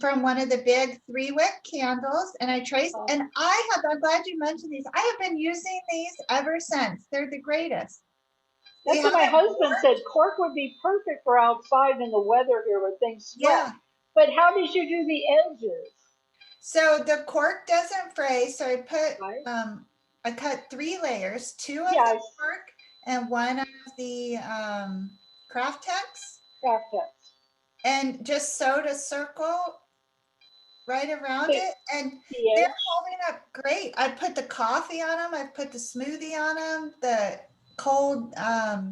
S1: from one of the big 3-wick candles, and I traced, and I'm glad you mentioned these. I have been using these ever since. They're the greatest. They
S3: That's what my
S1: haven't
S3: husband
S1: worn.
S3: said. Cork would be perfect for outside in the weather here where things sweat.
S1: Yeah.
S3: But how did you do the edges?
S1: So the cork doesn't fray. So I put
S3: Right?
S1: I cut 3 layers, 2 of
S3: Yeah,
S1: the cork and 1 of the craft tex,
S3: craft text.
S1: and just sewed a circle right around
S3: The
S1: it, and
S3: edge.
S1: they're holding up great. I put the coffee on them. I put the smoothie on them, the cold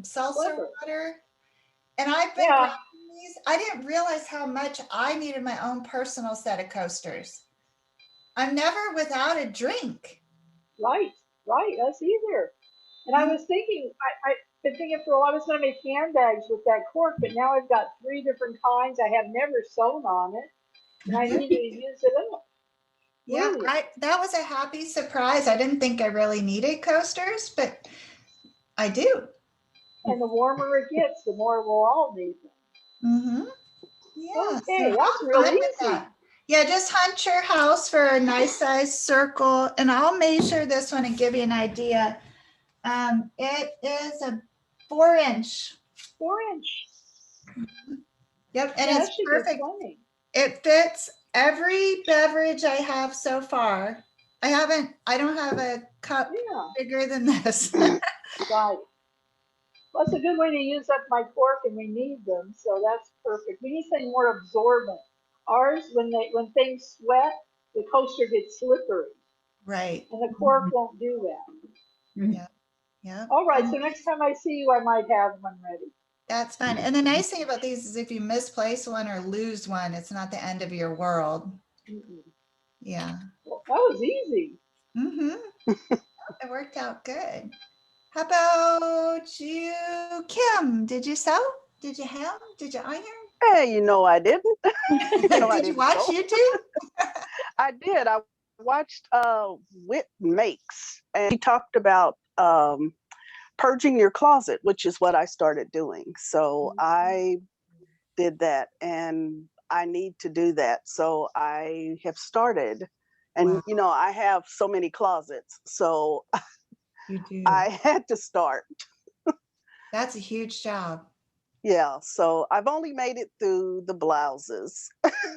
S1: seltzer
S3: Clever.
S1: water, and I've been
S3: Yeah.
S1: grinding I didn't realize how much I needed my own personal set of coasters. I'm never without a drink.
S3: Right, right, us either. And I was thinking, I've been thinking for a while I was going to make handbags with that cork, but now I've got 3 different kinds. I have never sewn on it, and I need to use it up.
S1: Yeah,
S3: Brilliant.
S1: that was a happy surprise. I didn't think I really needed coasters, but I do.
S3: And the warmer it gets, the more we'll all need them.
S1: Mm-hmm. Yeah,
S3: Okay,
S1: so
S3: that's
S1: I'm
S3: real
S1: fine with
S3: easy.
S1: that. Yeah, just hunt your house for a nice size circle, and I'll measure this one and give you an idea. It is a 4-inch.
S3: 4-inch.
S1: Yep, and
S3: Yeah,
S1: it's
S3: that should
S1: perfect.
S3: be plenty.
S1: It fits every beverage I have so far. I don't have a cup
S3: Yeah,
S1: bigger than this.
S3: right. Well, that's a good way to use up my cork, and we need them, so that's perfect. We need something more absorbent. Ours, when things sweat, the coaster gets slippery,
S1: Right.
S3: and the cork won't do that.
S1: Yeah. Yeah.
S3: All right,
S1: And
S3: so next time I see you, I might have one ready.
S1: that's fun. And the nice thing about these is if you misplace one or lose one, it's not the end of your world. Yeah.
S3: Well, that was easy.
S1: Mm-hmm. It worked out good. How about you, Kim? Did you sew? Did you hem? Did you iron?
S8: Hey, you know I didn't. No, I
S1: Did you
S8: didn't
S1: watch
S8: sew.
S1: YouTube?
S8: I did. I watched Whit Makes, and he talked about purging your closet, which is what I started doing. So I did that, and I need to do that. So I have started, and
S1: Wow.
S8: I have so many closets, so
S1: You do.
S8: I had to start.
S1: That's a huge job.
S8: Yeah, so I've only made it through the blouses.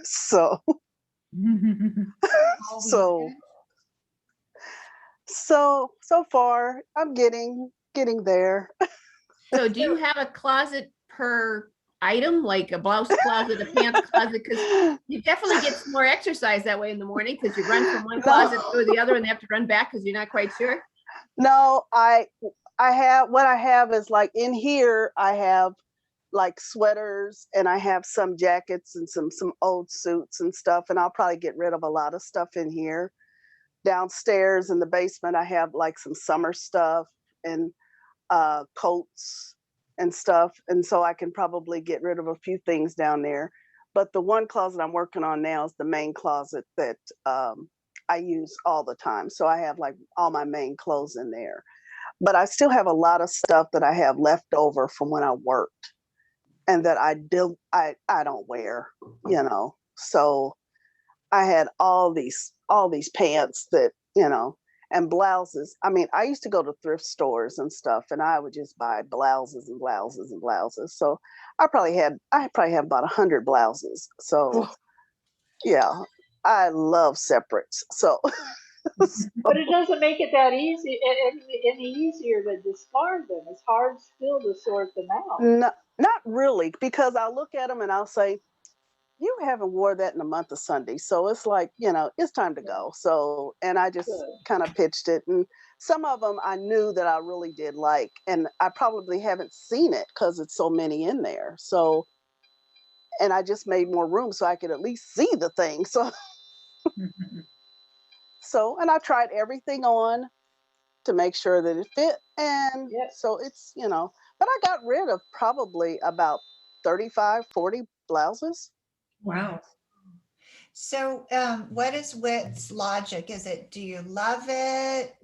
S8: so
S1: All
S8: so
S1: weekend?
S8: so far I'm getting there.
S2: So do you have a closet per item, like a blouse closet, a pants closet? Because you definitely get some more exercise that way in the morning because you run from one closet to the other and they have to run back because you're not quite sure.
S8: No, I have what I have is like in here I have like sweaters, and I have some jackets and some old suits and stuff, and I'll probably get rid of a lot of stuff in here. Downstairs in the basement I have like some summer stuff and coats and stuff, and so I can probably get rid of a few things down there. But the one closet I'm working on now is the main closet that I use all the time. So I have like all my main clothes in there. But I still have a lot of stuff that I have left over from when I worked and that I don't wear, So I had all these pants that, and blouses. I mean, I used to go to thrift stores and stuff, and I would just buy blouses and blouses and blouses. So I probably have about 100 blouses. So yeah, I love separates. So
S3: But it doesn't make it that easy, any easier to discard them. It's hard still to sort them out.
S8: not really, because I'll look at them and I'll say, you haven't wore that in a month of Sunday. So it's like, it's time to go. So, and I just
S3: Good.
S8: kind of pitched it. And some of them I knew that I really did like, and I probably haven't seen it because it's so many in there. So, and I just made more room so I could at least see the thing. So, and I tried everything on to make sure that it fit. And
S3: Yes.
S8: so it's, but I got rid of probably about 35, 40 blouses.
S7: Wow.
S1: So, what is Wit's logic? Is it, do you love it?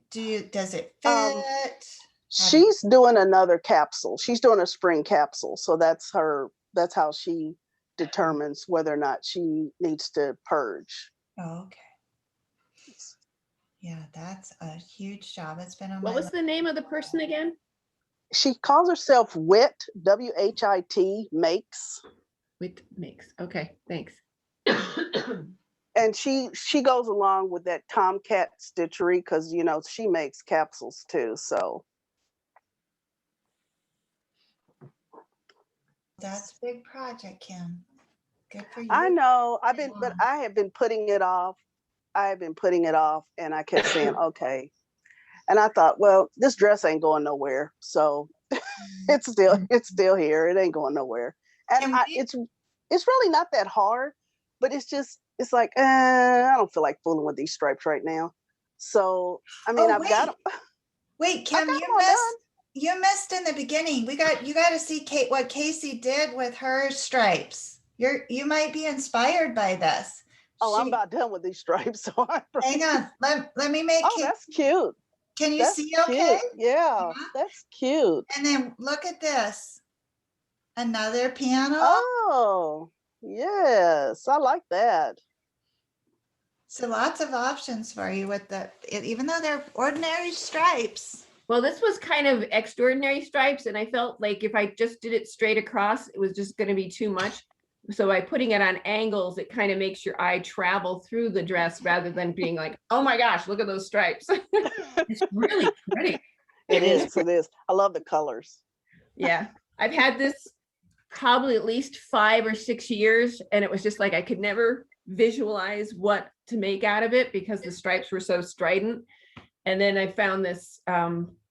S1: Does it fit?
S8: She's doing another capsule. She's doing a spring capsule. So that's how she determines whether or not she needs to purge.
S1: Oh, okay. Yeah, that's a huge job. It's been on
S2: What
S1: my
S2: was
S1: list.
S2: the name of the person again?
S8: She calls herself Wit, WHIT, Makes.
S2: Wit Makes. Okay, thanks.
S8: And she goes along with that Tomcat stitchery because she makes capsules too. So
S1: That's a big project, Kim. Good for you.
S8: I know but I have been putting it off. And I kept saying, okay. And I thought, well, this dress ain't going nowhere. So it's still here. It ain't going nowhere. And
S1: And
S8: it's really not that hard, but it's like I don't feel like fooling with these stripes right now. So I mean,
S1: Oh,
S8: I've got them.
S1: wait,
S8: I
S1: Kim,
S8: got them all done.
S1: you missed in the beginning. You got to see Kate what Casey did with her stripes. You might be inspired by this.
S8: Oh, I'm about done with these stripes. So
S1: Hang on. Let me make
S8: oh, that's cute.
S1: Can you
S8: That's
S1: see
S8: cute.
S1: okay?
S8: Yeah, that's cute.
S1: And then look at this. Another piano.
S8: Oh, yes. I like that.
S1: So lots of options for you with even though they're ordinary stripes.
S2: Well, this was kind of extraordinary stripes, and I felt like if I just did it straight across, it was just going to be too much. So by putting it on angles, it kind of makes your eye travel through the dress rather than being like, oh my gosh, look at those stripes.
S7: It's really pretty.
S8: It is. It is. I love the colors.
S2: Yeah. I've had this probably at least 5 or 6 years, and it was just like I could never visualize what to make out of it because the stripes were so strident. And then I found this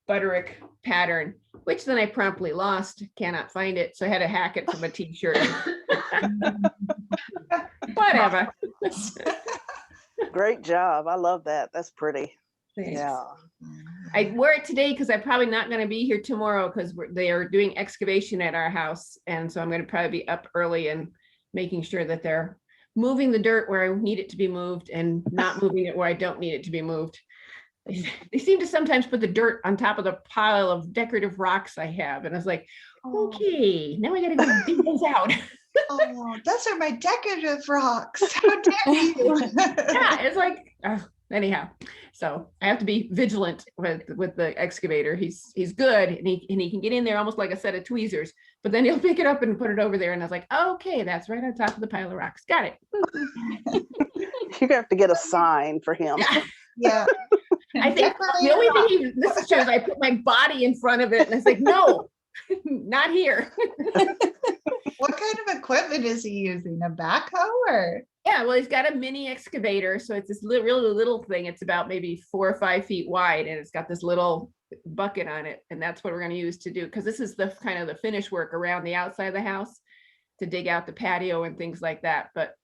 S2: butterick pattern, which then I promptly lost, cannot find it. So I had to hack it from a t-shirt. Whatever.
S8: Great job. I love that. That's pretty.
S2: Thanks.
S8: Yeah.
S2: I wear it today because I'm probably not going to be here tomorrow because they are doing excavation at our house. And so I'm going to probably be up early and making sure that they're moving the dirt where I need it to be moved and not moving it where I don't need it to be moved. They seem to sometimes put the dirt on top of the pile of decorative rocks I have. And I was like, okay, now I got to go dig those out.
S1: Oh, those are my decorative rocks. How dare you?
S2: Yeah, it's like, anyhow. So I have to be vigilant with the excavator. He's good, and he can get in there almost like a set of tweezers, but then he'll pick it up and put it over there. And I was like, okay, that's right on top of the pile of rocks. Got it.
S8: You have to get a sign for him.
S1: Yeah.
S2: I think the only thing this shows, I put my body in front of it, and I was like, no, not here.
S1: What kind of equipment is he using? A backhoe or?
S2: Yeah, well, he's got a mini excavator, so it's this really little thing. It's about maybe 4 or 5 feet wide, and it's got this little bucket on it, and that's what we're going to use to do, because this is the kind of the finish work around the outside of the house to dig out the patio and things like that. But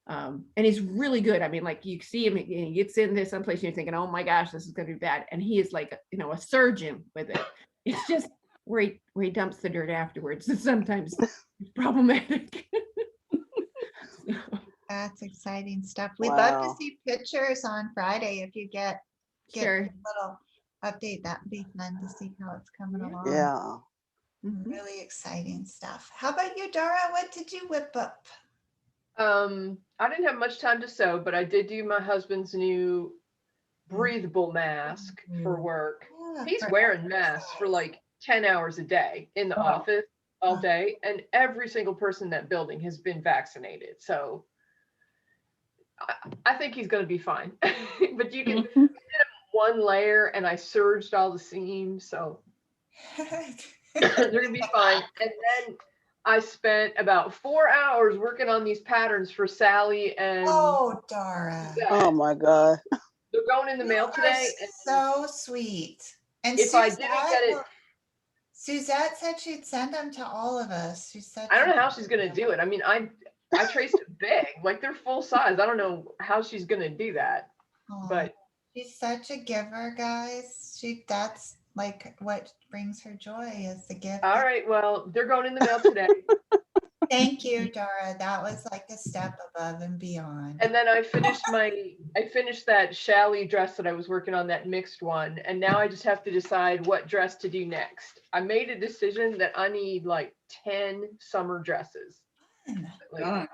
S2: and he's really good. I mean, like you see him, he gets into someplace and you're thinking, oh my gosh, this is going to be bad, and he is like, you know, a surgeon with it. It's just where he dumps the dirt afterwards. And sometimes it's problematic. So.
S1: That's exciting stuff. We'd
S8: Wow.
S1: love to see pictures on Friday if you get
S2: Sure.
S1: a little update. That'd be fun to see how it's coming along.
S8: Yeah.
S2: Mhm.
S1: Really exciting stuff. How about you, Dora? What did you whip up?
S6: I didn't have much time to sew, but I did do my husband's new breathable mask for work.
S1: Yeah,
S6: He's
S1: for
S6: wearing masks for like 10 hours a day in the office all day, and every single person in that building has been vaccinated. So I think he's going to be fine. But you can I did one layer, and I serged all the seams, so they're going to be fine. And then I spent about 4 hours working on these patterns for Sally and
S1: Oh, Dora.
S8: Oh my God.
S6: they're going in the mail
S1: You
S6: today.
S1: are
S6: And
S1: so sweet. And
S6: if I didn't get it,
S1: Suzette said she'd send them to all of us. She said
S6: I don't know how she's going to do it. I mean, I traced it big, like they're full size. I don't know how she's going to do that, but
S1: she's such a giver, guys. That's like what brings her joy is the gift.
S6: all right, well, they're going in the mail today.
S1: Thank you, Dora. That was like a step above and beyond.
S6: And then I finished that challis dress that I was working on, that mixed one. And now I just have to decide what dress to do next. I made a decision that I need like 10 summer dresses. Like,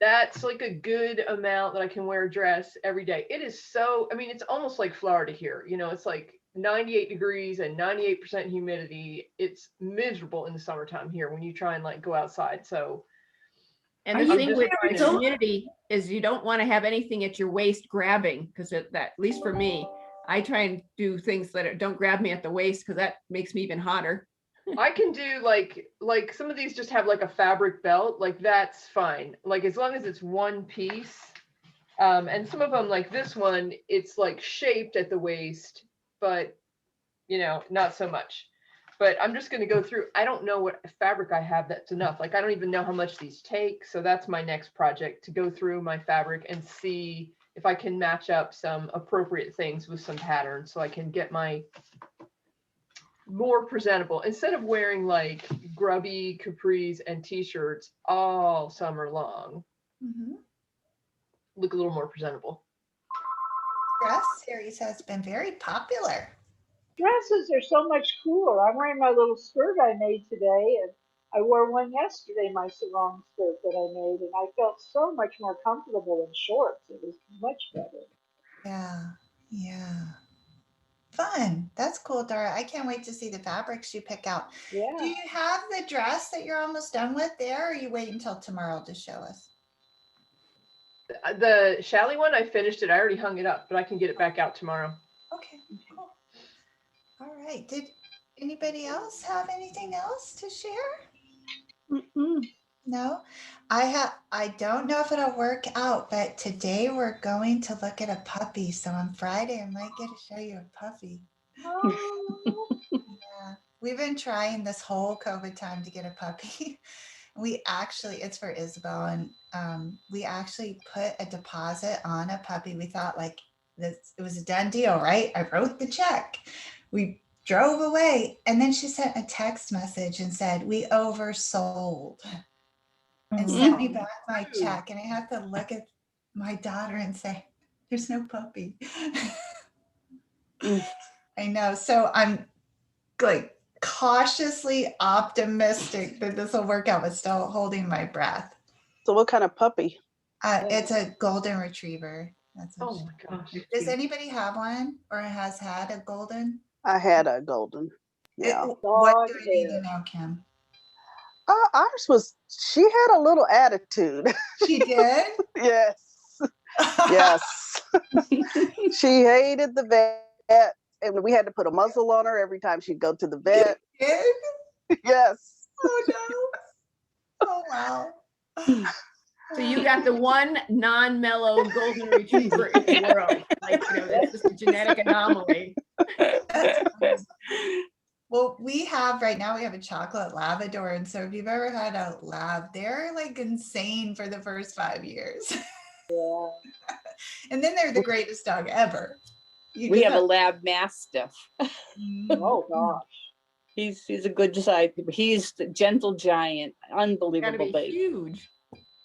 S6: that's like a good amount that I can wear a dress every day. It is so, I mean, it's almost like Florida here. You know, it's like 98 degrees and 98% humidity. It's miserable in the summertime here when you try and like go outside. So,
S2: and the thing with the humidity is you don't want to have anything at your waist grabbing, because that, at least for me, I try and do things that don't grab me at the waist, because that makes me even hotter.
S6: I can do like some of these just have like a fabric belt, like that's fine. Like as long as it's one piece. And some of them, like this one, it's like shaped at the waist, but you know, not so much. but I'm just gonna go through. I don't know what fabric I have that's enough. Like, I don't even know how much these take. So that's my next project, to go through my fabric and see if I can match up some appropriate things with some patterns so I can get my more presentable, instead of wearing like grubby capris and t-shirts all summer long.
S1: Mhm.
S6: Look a little more presentable.
S1: Dress series has been very popular.
S3: Dresses are so much cooler. I'm wearing my little skirt I made today, and I wore one yesterday, my sarong skirt that I made, and I felt so much more comfortable in shorts. It was much better.
S1: Yeah, yeah. Fun. That's cool, Dara. I can't wait to see the fabrics you pick out. Do
S3: Yeah.
S1: you have the dress that you're almost done with there, or you wait until tomorrow to show us?
S6: The challis one, I finished it. I already hung it up, but I can get it back out tomorrow.
S1: Okay, cool. All right. Did anybody else have anything else to share?
S5: Mm-mm.
S1: No, I don't know if it'll work out, but today we're going to look at a puppy. So on Friday, I might get to show you a puppy.
S3: Oh,
S1: Yeah. We've been trying this whole COVID time to get a puppy. We actually, it's for Isabel, and we actually put a deposit on a puppy. We thought like this, it was a done deal, right? I wrote the check. We drove away, and then she sent a text message and said, "We oversold," and sent me back my check. And I have to look at my daughter and say, "There's no puppy."
S5: Mm.
S1: I know. So I'm like cautiously optimistic that this will work out, but still holding my breath.
S8: So what kind of puppy?
S1: It's a golden retriever. That's
S6: Oh my gosh.
S1: Does anybody have one or has had a golden?
S8: I had a golden. Yeah.
S1: What
S3: dog
S1: do I need to
S3: hair.
S1: know, Kim?
S8: Ours was, she had a little attitude.
S1: She did?
S8: Yes. Yes. She hated the vet, and we had to put a muzzle on her every time she'd go to the vet.
S1: Did?
S8: Yes.
S1: Oh no. Oh wow.
S2: So you got the one non-mellow golden retriever in the world. Like, it's just a genetic anomaly.
S1: Well, we have right now, we have a chocolate Labrador. And so if you've ever had a lab, they're like insane for the first 5 years.
S3: Yeah.
S1: And then they're the greatest dog ever.
S5: We have a lab mastiff.
S3: Oh gosh.
S5: He's a good size. He's the gentle giant,
S2: Gotta
S5: unbelievable
S2: be
S5: big.
S2: huge.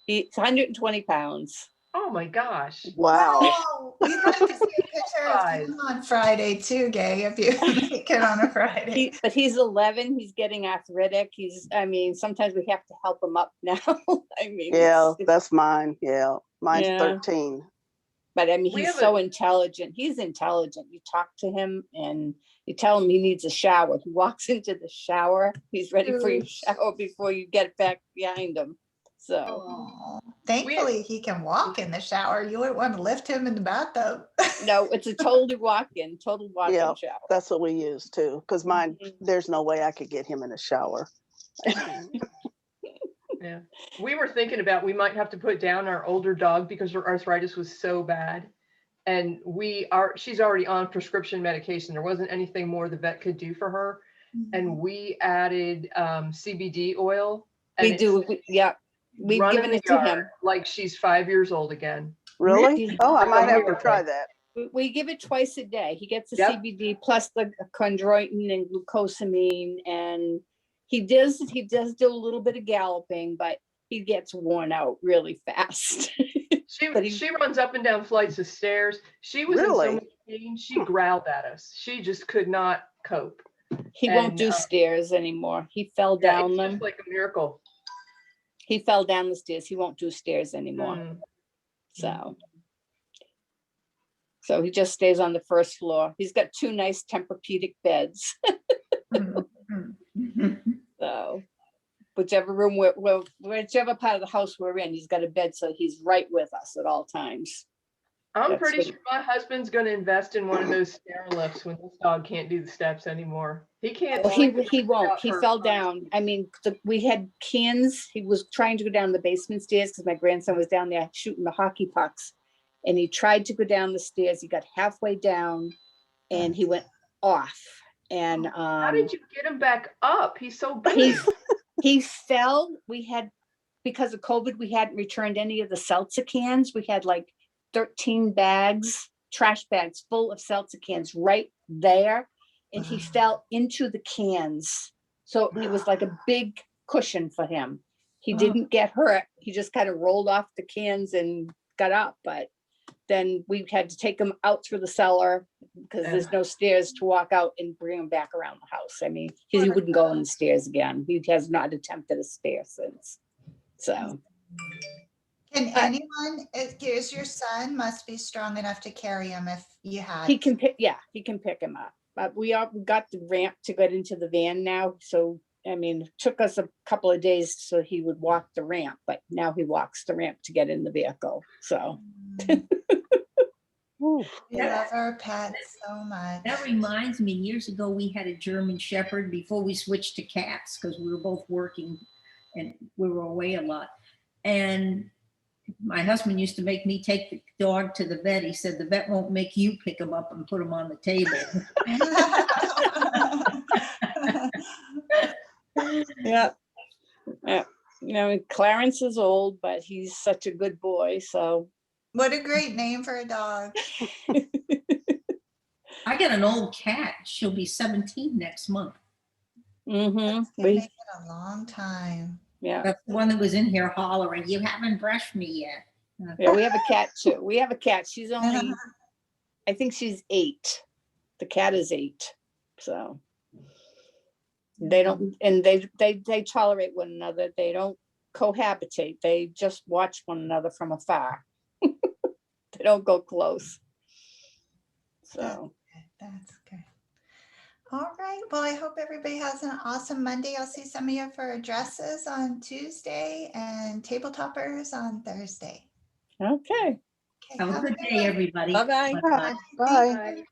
S5: He's 120 pounds.
S6: Oh my gosh.
S8: Wow.
S1: Oh, we'd like to see a picture of him on Friday too, Gay, if you make it on a Friday.
S5: But he's 11. He's getting arthritic. Sometimes we have to help him up now.
S8: Yeah, that's mine. Yeah. Mine's
S5: Yeah.
S8: 13.
S5: But
S6: We
S5: he's
S6: have
S5: so intelligent. He's intelligent. You talk to him and you tell him he needs a shower. He walks into the shower. He's ready for your shower before you get back behind him. So
S1: Aw. Thankfully, he can walk in the shower. You wouldn't want to lift him in the bathtub.
S5: no, it's a total walk-in
S8: Yeah.
S5: shower.
S8: That's what we use too. Because mine, there's no way I could get him in a shower.
S6: Yeah. We were thinking about, we might have to put down our older dog because her arthritis was so bad. And she's already on prescription medication. There wasn't anything more the vet could do for her. And we added CBD oil.
S5: We do. Yeah. We've given it to him.
S6: Like she's 5 years old again.
S8: Really? Oh, I might have to try that.
S5: We give it twice a day. He gets the
S6: Yep.
S5: CBD plus the chondroitin and glucosamine, and he does do a little bit of galloping, but he gets worn out really fast.
S6: She runs up and down flights of stairs. She was in so much pain. She growled at us. She just could not cope.
S5: He won't do stairs anymore. He fell down
S6: it's
S5: them.
S6: just like a miracle.
S5: He fell down the stairs. He won't do stairs anymore. So he just stays on the first floor. He's got 2 nice Tempur-Pedic beds. So whichever room whichever part of the house we're in, he's got a bed, so he's right with us at all times.
S6: I'm pretty sure my husband's going to invest in one of those stair lifts when this dog can't do the steps anymore. He can't.
S5: He won't. He fell down. We had cans. He was trying to go down the basement stairs because my grandson was down there shooting the hockey pucks, and he tried to go down the stairs. He got halfway down, and he went off. And
S6: How did you get him back up? He's so big.
S5: he fell. We had, because of COVID, we hadn't returned any of the seltzer cans. We had like 13 bags, trash bags full of seltzer cans right there. And he fell into the cans. So it was like a big cushion for him. He didn't get hurt. He just kind of rolled off the cans and got up. But then we had to take him out through the cellar because there's no stairs to walk out and bring him back around the house. I mean, he wouldn't go on the stairs again. He has not attempted a stair since. So.
S1: Can anyone, is your son must be strong enough to carry him if you had?
S5: He can pick, yeah, he can pick him up. But we got the ramp to get into the van now. So, I mean, it took us a couple of days so he would walk the ramp, but now he walks the ramp to get in the vehicle. So.
S1: We love our pets so much.
S7: That reminds me, years ago, we had a German Shepherd before we switched to cats because we were both working and we were away a lot. And my husband used to make me take the dog to the vet. He said, the vet won't make you pick him up and put him on the table.
S5: Yeah. Yeah. You know, Clarence is old, but he's such a good boy. So.
S1: What a great name for a dog.
S7: I got an old cat. She'll be 17 next month.
S5: Mm-hmm.
S1: Make it a long time.
S5: Yeah.
S7: That's the one that was in here hollering, you haven't brushed me yet.
S5: Yeah, we have a cat too. We have a cat. She's only, I think she's 8. The cat is 8. So they don't, and they tolerate one another. They don't cohabitate. They just watch one another from afar. They don't go close. So
S1: that's good. All right. Well, I hope everybody has an awesome Monday. I'll see some of you for addresses on Tuesday and table toppers on Thursday.
S5: okay.
S7: Have a good day, everybody.
S5: Bye-bye.
S8: Bye. Bye.
S3: Bye.